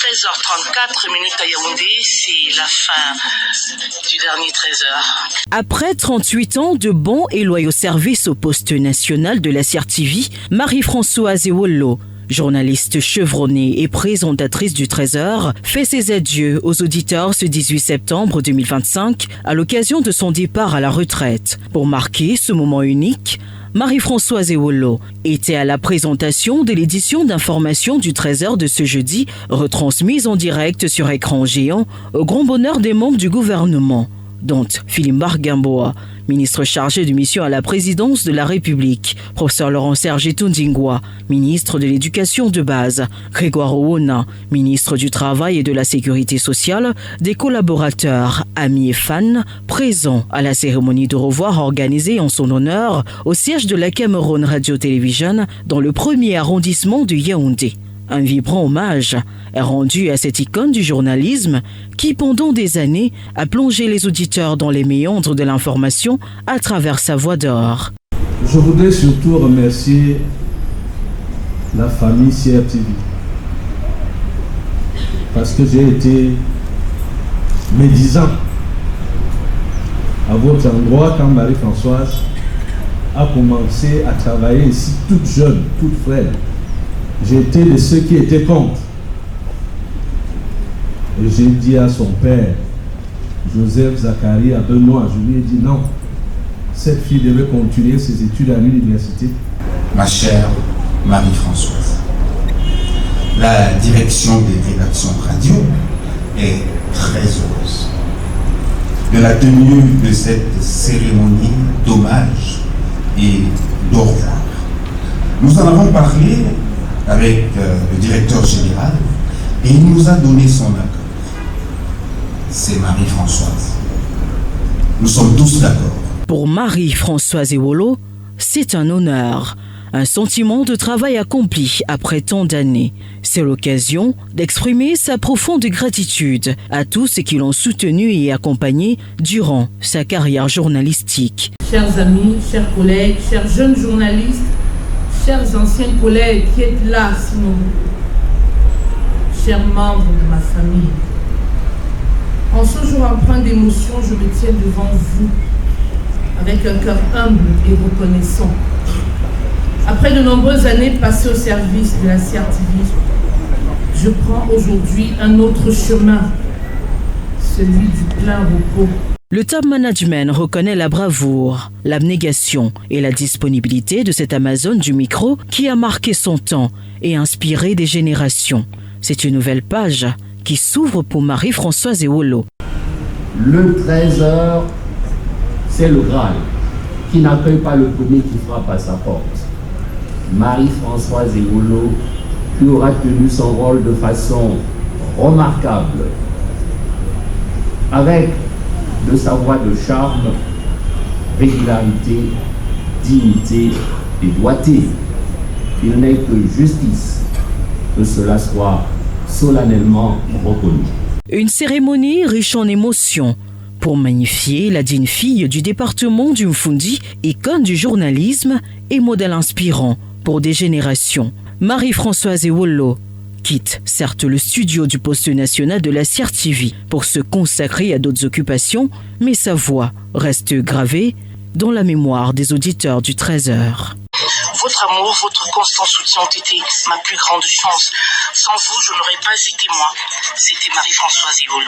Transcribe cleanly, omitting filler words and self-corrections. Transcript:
13h34 à Yaoundé, c'est la fin du dernier 13h. Après 38 ans de bons et loyaux services au poste national de la CRTV, Marie-Françoise Ewolo, journaliste chevronnée et présentatrice du Trésor, fait ses adieux aux auditeurs ce 18 septembre 2025 à l'occasion de son départ à la retraite. Pour marquer ce moment unique, Marie-Françoise Ewolo était à la présentation de l'édition d'information du Trésor de ce jeudi, retransmise en direct sur écran géant au grand bonheur des membres du gouvernement, dont Philippe Bargamboa, ministre chargé de mission à la présidence de la République, professeur Laurent-Serge Tundingwa, ministre de l'Éducation de base, Grégoire Ouona, ministre du Travail et de la Sécurité sociale, des collaborateurs, amis et fans, présents à la cérémonie de revoir organisée en son honneur au siège de la Cameroun Radio-Télévision dans le 1er arrondissement de Yaoundé. Un vibrant hommage est rendu à cette icône du journalisme qui, pendant des années, a plongé les auditeurs dans les méandres de l'information à travers sa voix d'or. Je voudrais surtout remercier la famille CRTV parce que j'ai été médisant à votre endroit quand Marie-Françoise a commencé à travailler ici toute jeune, toute frêle. J'étais de ceux qui étaient contre. Et j'ai dit à son père, Joseph Zacharie, à Benoît, je lui ai dit non, cette fille devait continuer ses études à l'université. Ma chère Marie-Françoise, la direction des rédactions radio est très heureuse de la tenue de cette cérémonie d'hommage et d'au revoir. Nous en avons parlé avec le directeur général et il nous a donné son accord. C'est Marie-Françoise. Nous sommes tous d'accord. Pour Marie-Françoise Ewolo, c'est un honneur, un sentiment de travail accompli après tant d'années. C'est l'occasion d'exprimer sa profonde gratitude à tous ceux qui l'ont soutenu et accompagné durant sa carrière journalistique. Chers amis, chers collègues, chers jeunes journalistes, chers anciens collègues qui êtes là, sinon, chers membres de ma famille, en ce jour empreint d'émotion, je me tiens devant vous avec un cœur humble et reconnaissant. Après de nombreuses années passées au service de la CRTV, je prends aujourd'hui un autre chemin, celui du plein repos. Le top management reconnaît la bravoure, l'abnégation et la disponibilité de cette Amazone du micro qui a marqué son temps et inspiré des générations. C'est une nouvelle page qui s'ouvre pour Marie-Françoise Ewolo. Le Trésor, c'est le Graal qui n'accueille pas le premier qui frappe à sa porte. Marie-Françoise Ewolo qui aura tenu son rôle de façon remarquable avec de sa voix de charme, régularité, dignité et doigté. Il n'est que justice que cela soit solennellement reconnu. Une cérémonie riche en émotions pour magnifier la digne fille du département du Mfundi, icône du journalisme et modèle inspirant pour des générations. Marie-Françoise Ewolo quitte certes le studio du poste national de la CRTV pour se consacrer à d'autres occupations, mais sa voix reste gravée dans la mémoire des auditeurs du Trésor. Votre amour, votre constant soutien ont été ma plus grande chance. Sans vous, je n'aurais pas été moi. C'était Marie-Françoise Ewolo.